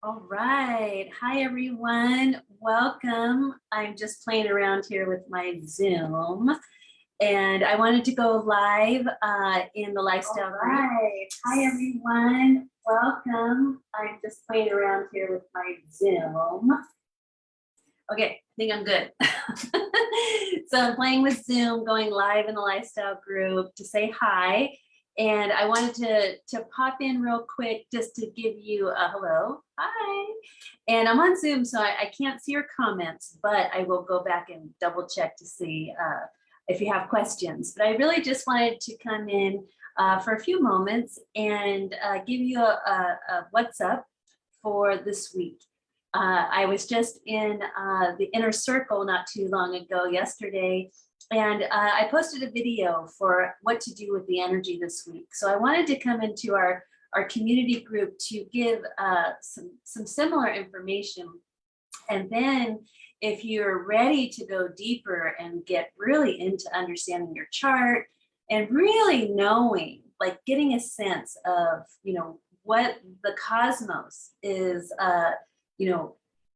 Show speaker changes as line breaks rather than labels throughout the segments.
All right. Hi, everyone. Welcome. I'm just playing around here with my Zoom, and I wanted to go live in the lifestyle group. All right. Hi, everyone. Welcome. I'm just playing around here with my Zoom. Okay, I think I'm good. So I'm playing with Zoom, going live in the lifestyle group to say hi. And I wanted to pop in real quick just to give you a hello, hi. And I'm on Zoom, so I can't see your comments, but I will go back and double check to see if you have questions. But I really just wanted to come in for a few moments and give you a what's up for this week. I was just in the inner circle not too long ago yesterday, and I posted a video for what to do with the energy this week. So I wanted to come into our community group to give some similar information. And then if you're ready to go deeper and get really into understanding your chart and really knowing, like getting a sense of, what the cosmos is,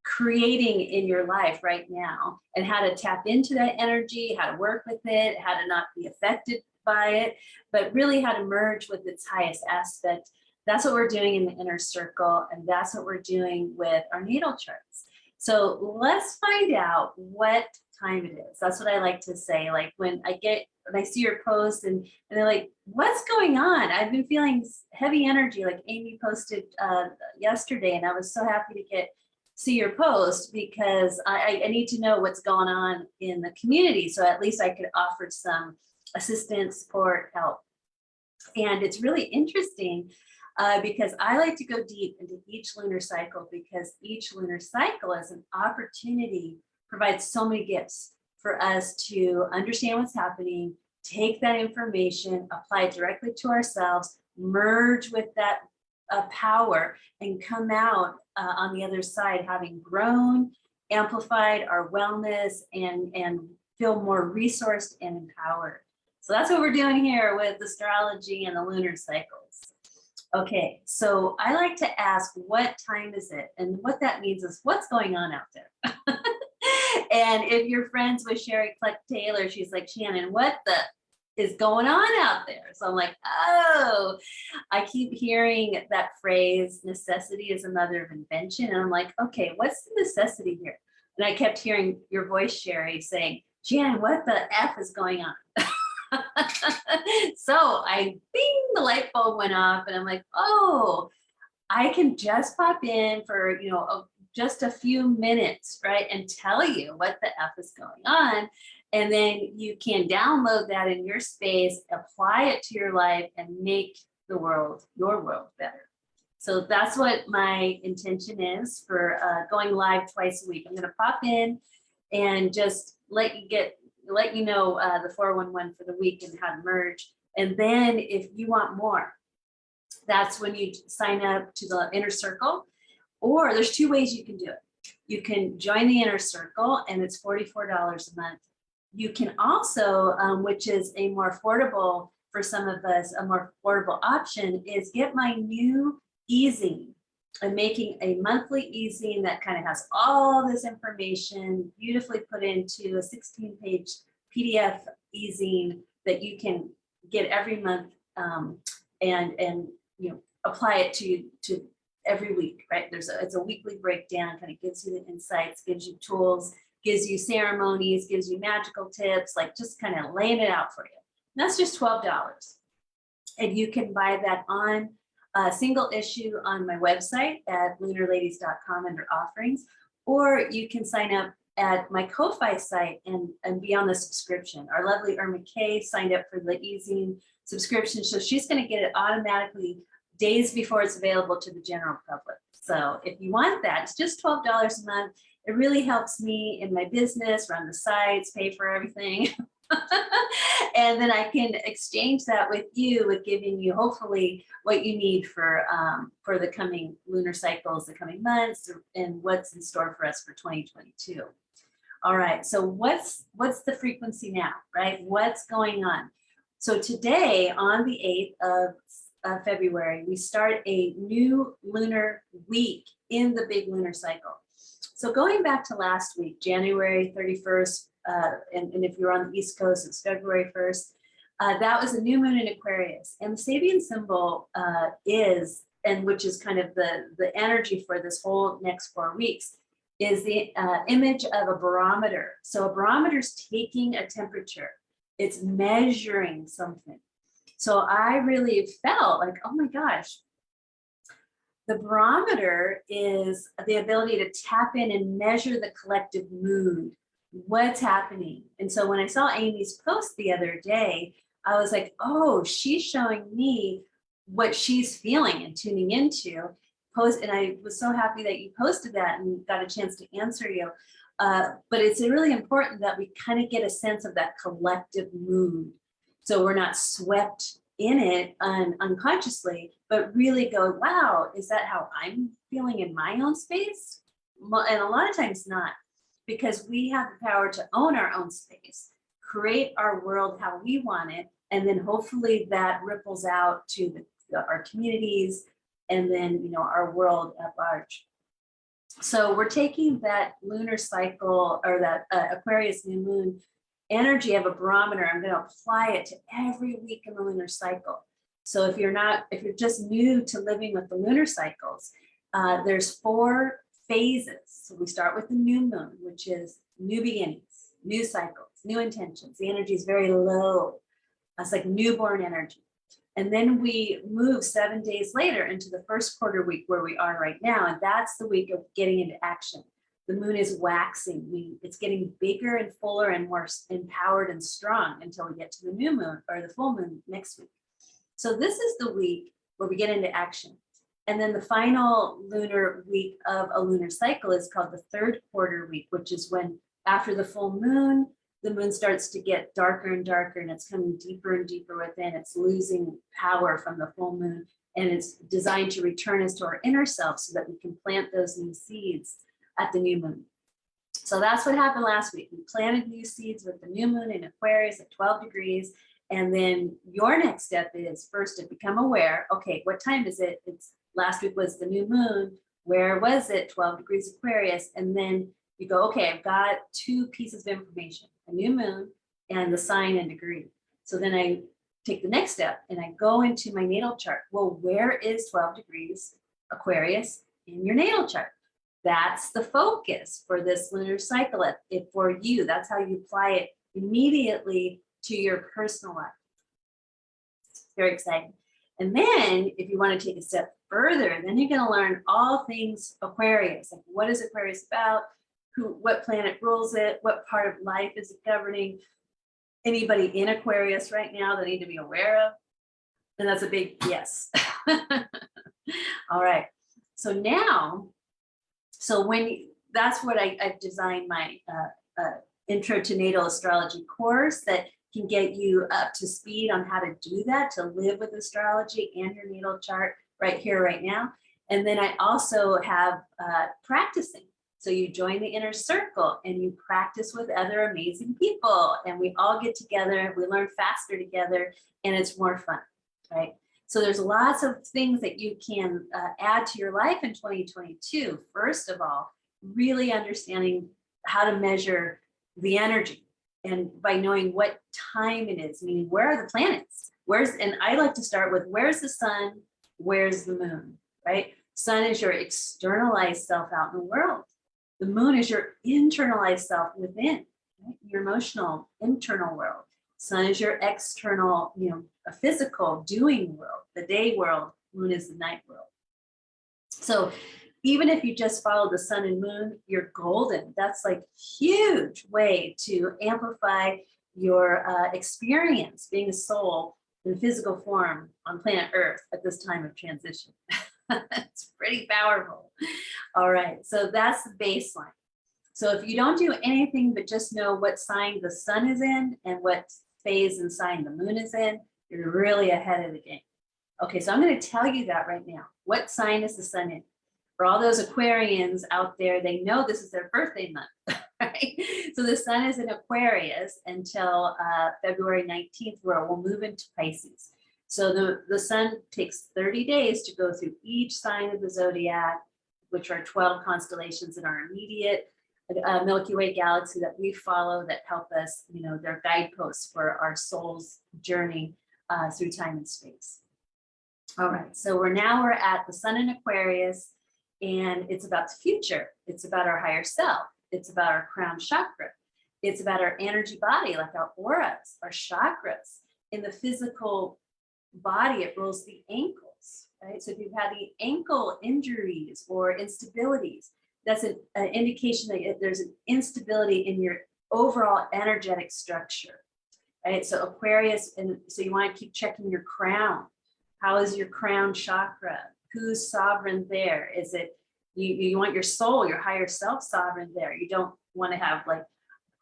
creating in your life right now, and how to tap into that energy, how to work with it, how to not be affected by it, but really how to merge with its highest aspect. That's what we're doing in the inner circle, and that's what we're doing with our natal charts. So let's find out what time it is. That's what I like to say. Like when I see your post and they're like, what's going on? I've been feeling heavy energy, like Amy posted yesterday, and I was so happy to see your post because I need to know what's going on in the community. So at least I could offer some assistance, support, help. And it's really interesting because I like to go deep into each lunar cycle, because each lunar cycle as an opportunity provides so many gifts for us to understand what's happening, take that information, apply it directly to ourselves, merge with that power, and come out on the other side having grown, amplified our wellness, and feel more resourced and empowered. So that's what we're doing here with astrology and the lunar cycles. Okay, so I like to ask, what time is it? And what that means is what's going on out there? And if you're friends with Sherry Kleck Taylor, she's like, Shannon, what the is going on out there? So I'm like, oh, I keep hearing that phrase, necessity is a mother of invention. And I'm like, okay, what's the necessity here? And I kept hearing your voice, Sherry, saying, Jan, what the F is going on? So bing, the light bulb went off, and I'm like, oh, I can just pop in for, just a few minutes, right? And tell you what the F is going on. And then you can download that in your space, apply it to your life, and make the world, your world, better. So that's what my intention is for going live twice a week. I'm going to pop in and just let you know the 411 for the week and how to merge. And then if you want more, that's when you sign up to the inner circle. Or there's two ways you can do it. You can join the inner circle, and it's $44 a month. You can also, which is a more affordable for some of us, a more affordable option is get my new e-zine. I'm making a monthly e-zine that kind of has all this information beautifully put into a 16-page PDF e-zine that you can get every month, and apply it to every week, right? It's a weekly breakdown, kind of gives you the insights, gives you tools, gives you ceremonies, gives you magical tips, like just kind of laying it out for you. And that's just $12. And you can buy that on a single issue on my website at lunarladies.com under offerings, or you can sign up at my Ko-Fi site and be on the subscription. Our lovely Irma Kay signed up for the e-zine subscription, so she's going to get it automatically days before it's available to the general public. So if you want that, it's just $12 a month. It really helps me in my business, run the sites, pay for everything. And then I can exchange that with you, with giving you hopefully what you need for the coming lunar cycles, the coming months, and what's in store for us for 2022. All right, so what's the frequency now, right? What's going on? So today, on the 8th of February, we start a new lunar week in the big lunar cycle. So going back to last week, January 31st, and if you're on the East Coast, it's February 1st, that was a new moon in Aquarius. And the Sabian symbol is, and which is kind of the energy for this whole next 4 weeks, is the image of a barometer. So a barometer is taking a temperature. It's measuring something. So I really felt like, oh my gosh, the barometer is the ability to tap in and measure the collective mood, what's happening. And so when I saw Amy's post the other day, I was like, oh, she's showing me what she's feeling and tuning into. And I was so happy that you posted that and got a chance to answer you. But it's really important that we kind of get a sense of that collective mood. So we're not swept in it unconsciously, but really go, wow, is that how I'm feeling in my own space? And a lot of times not, because we have the power to own our own space, create our world how we want it, and then hopefully that ripples out to our communities, and then our world at large. So we're taking that lunar cycle, or that Aquarius new moon energy of a barometer. I'm going to apply it to every week in the lunar cycle. So if you're just new to living with the lunar cycles, there's 4 phases. So we start with the new moon, which is new beginnings, new cycles, new intentions. The energy is very low. It's like newborn energy. And then we move 7 days later into the first quarter week where we are right now. And that's the week of getting into action. The moon is waxing. It's getting bigger and fuller and more empowered and strong until we get to the new moon or the full moon next week. So this is the week where we get into action. And then the final lunar week of a lunar cycle is called the third quarter week, which is when after the full moon, the moon starts to get darker and darker, and it's coming deeper and deeper within. It's losing power from the full moon, and it's designed to return us to our inner self so that we can plant those new seeds at the new moon. So that's what happened last week. We planted new seeds with the new moon in Aquarius at 12 degrees. And then your next step is first to become aware. Okay, what time is it? Last week was the new moon. Where was it? 12 degrees Aquarius. And then you go, okay, I've got 2 pieces of information, a new moon and the sign and degree. So then I take the next step and I go into my natal chart. Well, where is 12 degrees Aquarius in your natal chart? That's the focus for this lunar cycle for you. That's how you apply it immediately to your personal life. Very exciting. And then if you want to take a step further, then you're going to learn all things Aquarius. Like, what is Aquarius about? What planet rules it? What part of life is it governing? Anybody in Aquarius right now that I need to be aware of? And that's a big yes. All right. So now, that's what I've designed my Intro to Natal Astrology course that can get you up to speed on how to do that, to live with astrology and your natal chart right here, right now. And then I also have practicing. So you join the inner circle and you practice with other amazing people, and we all get together, we learn faster together, and it's more fun, right? So there's lots of things that you can add to your life in 2022. First of all, really understanding how to measure the energy, and by knowing what time it is, meaning where are the planets? And I like to start with where's the sun, where's the moon, right? Sun is your externalized self out in the world. The moon is your internalized self within, right? Your emotional internal world. Sun is your external, a physical doing world, the day world. Moon is the night world. So even if you just follow the sun and moon, you're golden. That's like huge way to amplify your experience being a soul in physical form on planet Earth at this time of transition. It's pretty powerful. All right, so that's the baseline. So if you don't do anything but just know what sign the sun is in and what phase and sign the moon is in, you're really ahead of the game. Okay, so I'm going to tell you that right now. What sign is the sun in? For all those Aquarians out there, they know this is their birthday month, right? So the sun is in Aquarius until February 19th, where we'll move into Pisces. So the sun takes 30 days to go through each sign of the zodiac, which are 12 constellations in our immediate Milky Way galaxy that we follow that help us, they're guideposts for our soul's journey through time and space. All right, so we're at the sun in Aquarius, and it's about the future. It's about our higher self. It's about our crown chakra. It's about our energy body, like our auras, our chakras. In the physical body, it rules the ankles, right? So if you've had the ankle injuries or instabilities, that's an indication that there's an instability in your overall energetic structure, right? So Aquarius, and so you want to keep checking your crown. How is your crown chakra? Who's sovereign there? Is it, you want your soul, your higher self sovereign there. You don't want to have like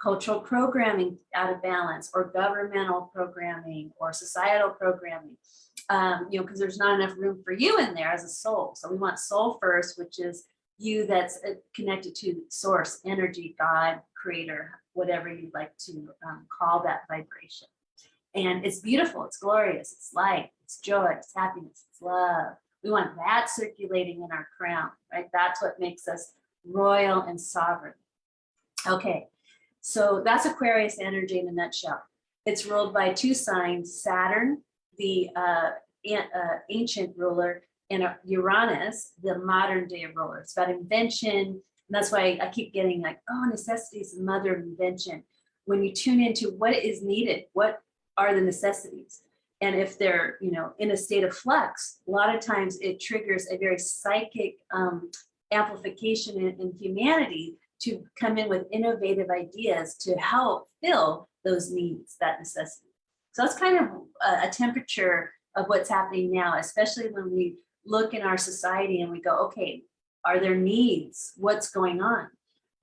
cultural programming out of balance, or governmental programming, or societal programming, because there's not enough room for you in there as a soul. So we want soul first, which is you that's connected to source, energy, God, creator, whatever you'd like to call that vibration. And it's beautiful, it's glorious, it's light, it's joy, it's happiness, it's love. We want that circulating in our crown, right? That's what makes us royal and sovereign. Okay, so that's Aquarius energy in a nutshell. It's ruled by two signs, Saturn, the ancient ruler, and Uranus, the modern day ruler. It's about invention. And that's why I keep getting like, oh, necessity is the mother of invention. When you tune into what is needed, what are the necessities? And if they're, in a state of flux, a lot of times it triggers a very psychic amplification in humanity to come in with innovative ideas to help fill those needs, that necessity. So that's kind of a temperature of what's happening now, especially when we look in our society and we go, okay, are there needs? What's going on,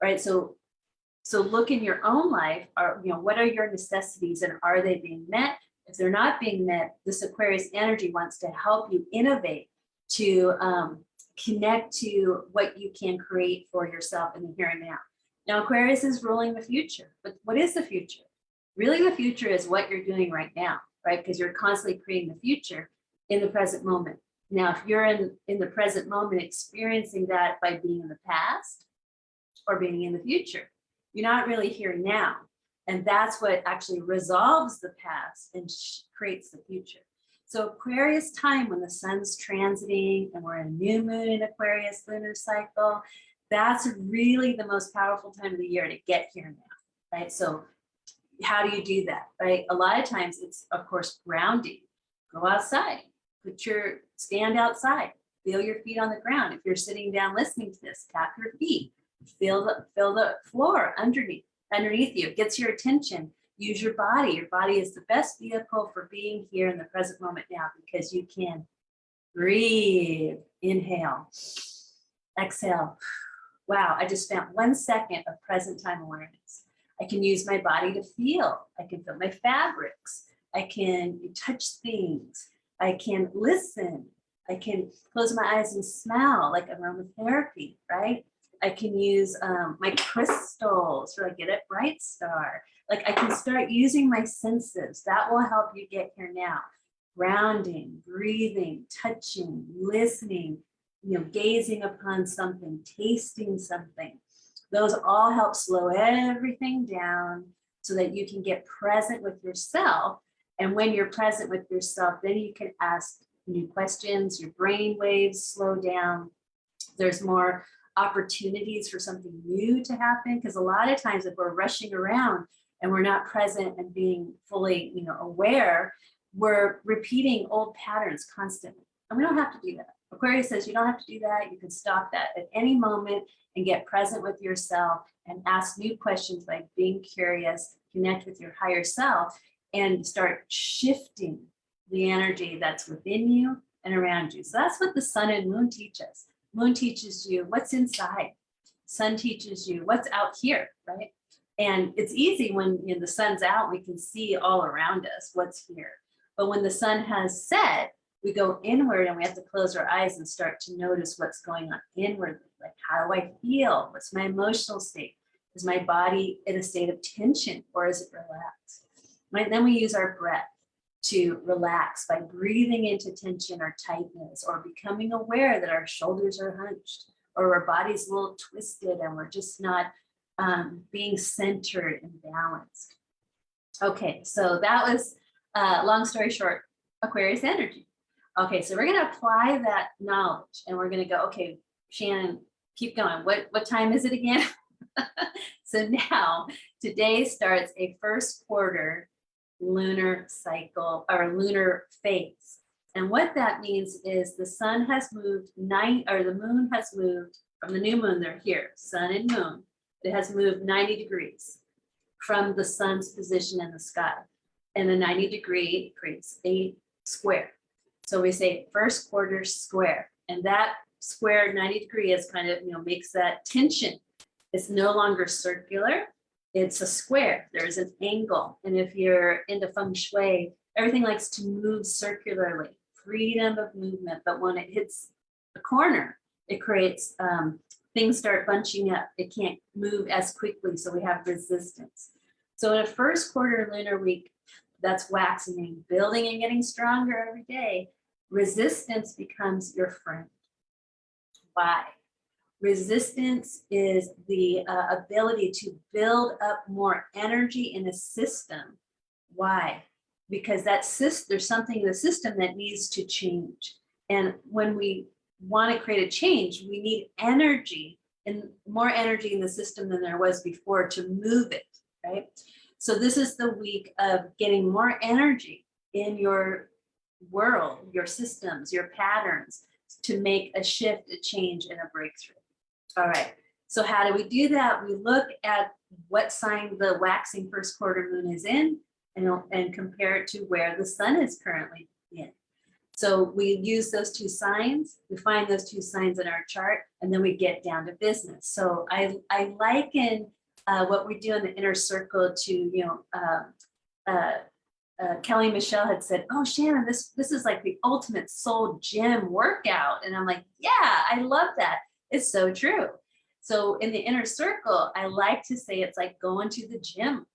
right? So look in your own life, what are your necessities, and are they being met? If they're not being met, this Aquarius energy wants to help you innovate, to connect to what you can create for yourself in the here and now. Now, Aquarius is ruling the future, but what is the future? Really, the future is what you're doing right now, right? Because you're constantly creating the future in the present moment. Now, if you're in the present moment experiencing that by being in the past or being in the future, you're not really here now. And that's what actually resolves the past and creates the future. So Aquarius time, when the sun's transiting and we're in a new moon in Aquarius lunar cycle, that's really the most powerful time of the year to get here now, right? So how do you do that, right? A lot of times it's, of course, grounding. Go outside, stand outside, feel your feet on the ground. If you're sitting down listening to this, tap your feet, feel the floor underneath you. It gets your attention. Use your body. Your body is the best vehicle for being here in the present moment now, because you can breathe, inhale, exhale. Wow, I just spent 1 second of present time awareness. I can use my body to feel. I can feel my fabrics. I can touch things. I can listen. I can close my eyes and smell, like aromatherapy, right? I can use my crystals, or I get at Bright Star. Like I can start using my senses. That will help you get here now. Grounding, breathing, touching, listening, gazing upon something, tasting something. Those all help slow everything down so that you can get present with yourself. And when you're present with yourself, then you can ask new questions, your brain waves slow down. There's more opportunities for something new to happen, because a lot of times if we're rushing around and we're not present and being fully aware, we're repeating old patterns constantly, and we don't have to do that. Aquarius says you don't have to do that. You can stop that at any moment and get present with yourself and ask new questions by being curious, connect with your higher self, and start shifting the energy that's within you and around you. So that's what the sun and moon teach us. Moon teaches you what's inside. Sun teaches you what's out here, right? And it's easy when the sun's out, we can see all around us what's here. But when the sun has set, we go inward and we have to close our eyes and start to notice what's going on inwardly. Like, how do I feel? What's my emotional state? Is my body in a state of tension, or is it relaxed? Right? Then we use our breath. to relax by breathing into tension or tightness, or becoming aware that our shoulders are hunched or our body's a little twisted and we're just not being centered and balanced. Okay, so that was, long story short, Aquarius energy. Okay, so we're going to apply that knowledge and we're going to go, okay, Shannon, keep going. What time is it again? So now, today starts a first quarter lunar cycle or lunar phase. And what that means is the sun has moved the moon has moved from the new moon, they're here, sun and moon. It has moved 90 degrees from the sun's position in the sky. And the 90-degree creates a square. So we say first quarter square. And that square 90-degree is kind of, makes that tension. It's no longer circular. It's a square. There's an angle. And if you're into feng shui, everything likes to move circularly, freedom of movement. But when it hits a corner, it creates things start bunching up. It can't move as quickly. So we have resistance. So in a first quarter lunar week, that's waxing, building and getting stronger every day. Resistance becomes your friend. Why? Resistance is the ability to build up more energy in a system. Why? Because there's something in the system that needs to change. And when we want to create a change, we need energy, and more energy in the system than there was before to move it, right? So this is the week of getting more energy in your world, your systems, your patterns, to make a shift, a change, and a breakthrough. All right, so how do we do that? We look at what sign the waxing first quarter moon is in and compare it to where the sun is currently in. So we use those two signs, we find those two signs in our chart, and then we get down to business. So I liken what we do in the inner circle to, Kelly Michelle had said, oh, Shannon, this is like the ultimate soul gym workout. And I'm like, yeah, I love that. It's so true. So in the inner circle, I like to say it's like going to the gym.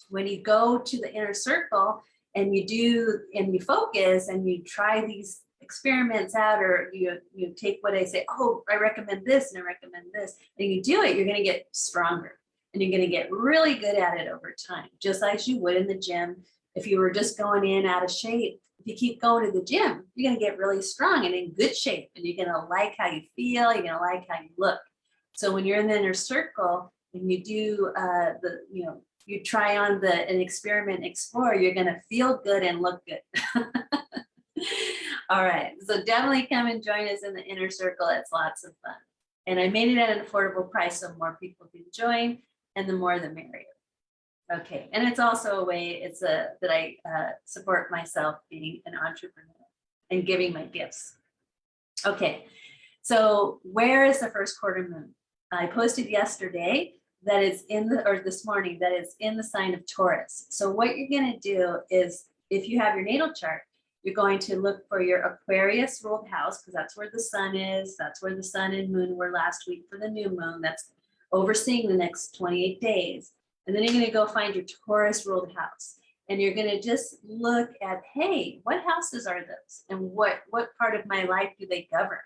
When you go to the inner circle and you focus and you try these experiments out, or you take what I say, oh, I recommend this and I recommend this, and you do it, you're going to get stronger and you're going to get really good at it over time, just like you would in the gym. If you were just going in out of shape, if you keep going to the gym, you're going to get really strong and in good shape, and you're going to like how you feel, you're going to like how you look. So when you're in the inner circle and you do you try on an experiment, explore, you're going to feel good and look good. All right, so definitely come and join us in the inner circle. It's lots of fun. And I made it at an affordable price so more people can join, and the more the merrier. Okay, and it's also a way that I support myself being an entrepreneur and giving my gifts. Okay, so where is the first quarter moon? I posted yesterday that is this morning, that is in the sign of Taurus. So what you're going to do is, if you have your natal chart, you're going to look for your Aquarius ruled house, because that's where the sun is. That's where the sun and moon were last week for the new moon. That's overseeing the next 28 days. And then you're going to go find your Taurus ruled house. And you're going to just look at, hey, what houses are those? And what part of my life do they govern,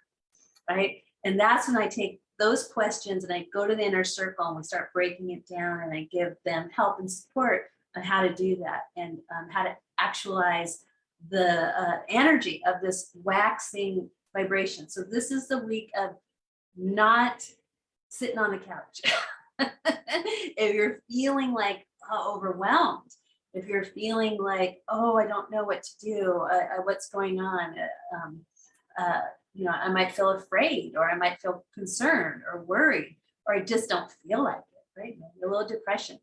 right? And that's when I take those questions and I go to the inner circle and we start breaking it down, and I give them help and support on how to do that, and how to actualize the energy of this waxing vibration. So this is the week of not sitting on the couch. If you're feeling like overwhelmed, if you're feeling like, oh, I don't know what to do, what's going on, I might feel afraid, or I might feel concerned or worried, or I just don't feel like it, right? Maybe a little depression.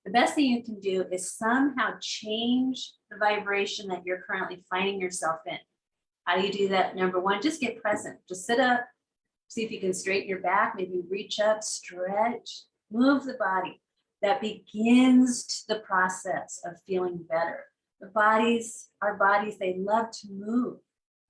The best thing you can do is somehow change the vibration that you're currently finding yourself in. How do you do that? Number one, just get present. Just sit up, see if you can straighten your back, maybe reach up, stretch, move the body. That begins the process of feeling better. Our bodies, they love to move.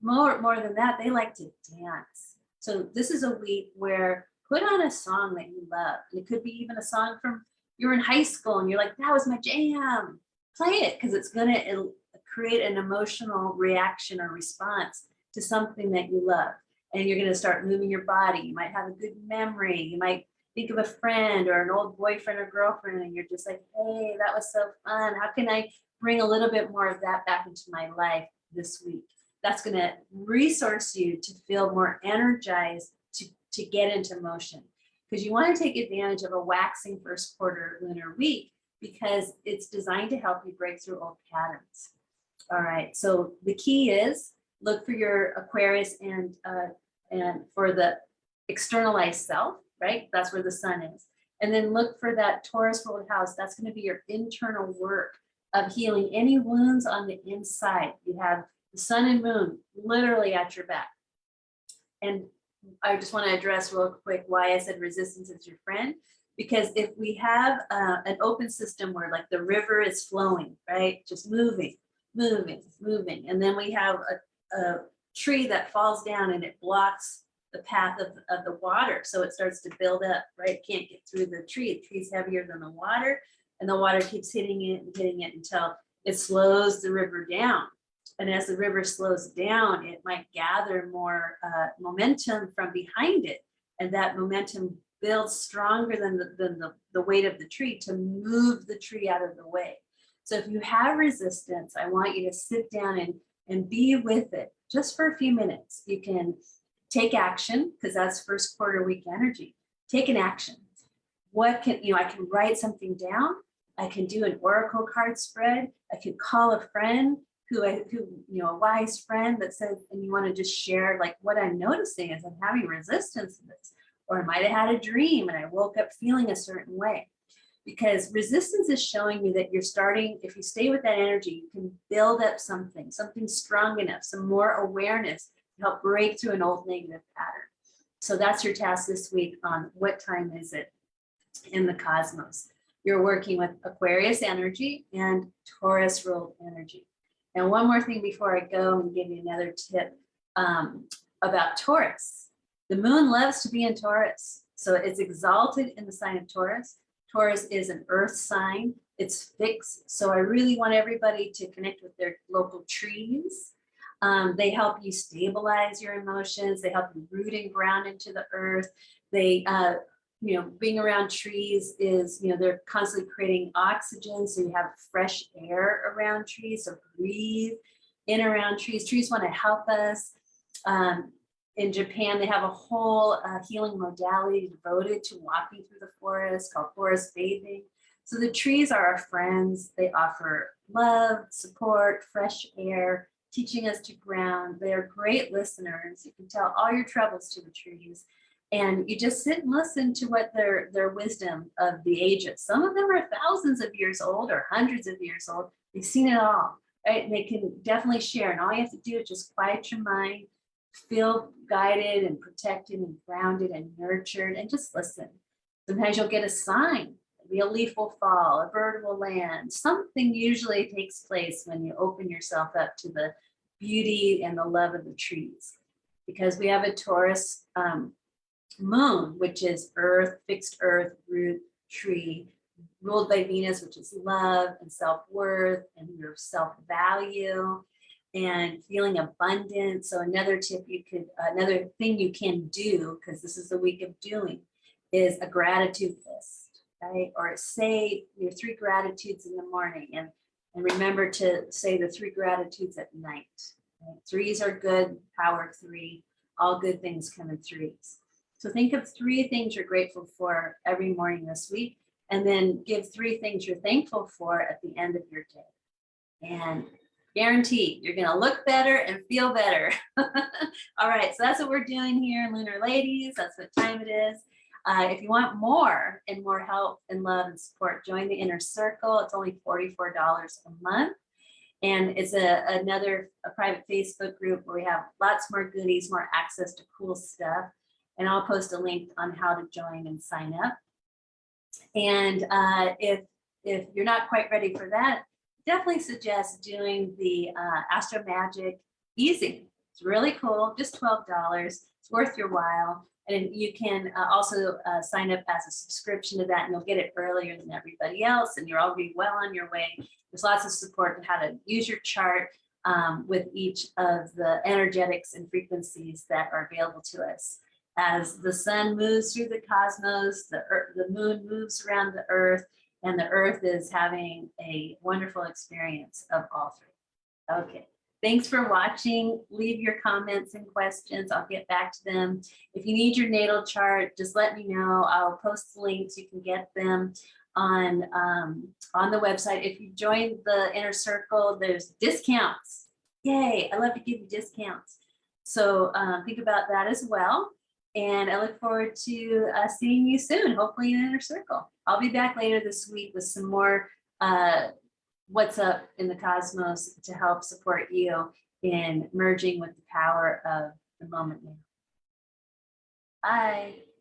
More than that, they like to dance. So this is a week where put on a song that you love. And it could be even a song from you were in high school and you're like, that was my jam. play it, because it's going to create an emotional reaction or response to something that you love. And you're going to start moving your body. You might have a good memory. You might think of a friend or an old boyfriend or girlfriend, and you're just like, hey, that was so fun. How can I bring a little bit more of that back into my life this week? That's going to resource you to feel more energized to get into motion, because you want to take advantage of a waxing first quarter lunar week, because it's designed to help you break through old patterns. All right, so the key is look for your Aquarius and for the externalized self, right? That's where the sun is. And then look for that Taurus ruled house. That's going to be your internal work of healing any wounds on the inside. You have the sun and moon literally at your back. And I just want to address real quick why I said resistance is your friend. Because if we have an open system where like the river is flowing, right? Just moving, moving, moving. And then we have a tree that falls down and it blocks the path of the water. So it starts to build up, right? Can't get through the tree. The tree's heavier than the water, and the water keeps hitting it and hitting it until it slows the river down. And as the river slows down, it might gather more momentum from behind it. And that momentum builds stronger than the weight of the tree to move the tree out of the way. So if you have resistance, I want you to sit down and be with it just for a few minutes. You can take action, because that's first quarter week energy. Take an action. What can, I can write something down. I can do an oracle card spread. I could call a friend who a wise friend that says, and you want to just share like what I'm noticing is I'm having resistance to this, or I might have had a dream and I woke up feeling a certain way. Because resistance is showing you that you're starting, if you stay with that energy, you can build up something strong enough, some more awareness to help break through an old negative pattern. So that's your task this week on what time is it in the cosmos. You're working with Aquarius energy and Taurus ruled energy. And one more thing before I go and give you another tip about Taurus. The moon loves to be in Taurus. So it's exalted in the sign of Taurus. Taurus is an earth sign. It's fixed. So I really want everybody to connect with their local trees. They help you stabilize your emotions. They help you root and ground into the earth. They, being around trees is, they're constantly creating oxygen. So you have fresh air around trees. So breathe in around trees. Trees want to help us. In Japan, they have a whole healing modality devoted to walking through the forest called forest bathing. So the trees are our friends. They offer love, support, fresh air, teaching us to ground. They are great listeners. You can tell all your troubles to the trees, and you just sit and listen to what their wisdom of the ages. Some of them are thousands of years old or hundreds of years old. They've seen it all, right? And they can definitely share. And all you have to do is just quiet your mind, feel guided and protected and grounded and nurtured, and just listen. Sometimes you'll get a sign. Maybe a leaf will fall, a bird will land. Something usually takes place when you open yourself up to the beauty and the love of the trees. Because we have a Taurus moon, which is earth, fixed earth, root, tree, ruled by Venus, which is love and self-worth and your self-value and feeling abundant. So another tip another thing you can do, because this is the week of doing, is a gratitude list, right? Or say your 3 gratitudes in the morning, and remember to say the 3 gratitudes at night. Right? 3s are good, power of 3, all good things come in 3s. So think of 3 things you're grateful for every morning this week, and then give 3 things you're thankful for at the end of your day. And guaranteed, you're going to look better and feel better. All right, so that's what we're doing here in Lunar Ladies. That's what time it is. If you want more and more help and love and support, join the Inner Circle. It's only $44 a month. And it's another private Facebook group where we have lots more goodies, more access to cool stuff. And I'll post a link on how to join and sign up. And if you're not quite ready for that, definitely suggest doing the Astro Magic Easy. It's really cool, just $12. It's worth your while. And you can also sign up as a subscription to that, and you'll get it earlier than everybody else, and you're already well on your way. There's lots of support on how to use your chart with each of the energetics and frequencies that are available to us. As the sun moves through the cosmos, the moon moves around the earth, and the earth is having a wonderful experience of all three. Okay. Thanks for watching. Leave your comments and questions. I'll get back to them. If you need your natal chart, just let me know. I'll post the links. You can get them on the website. If you join the inner circle, there's discounts. Yay, I love to give you discounts. So think about that as well. And I look forward to seeing you soon, hopefully in inner circle. I'll be back later this week with some more what's up in the cosmos to help support you in merging with the power of the moment now. Bye.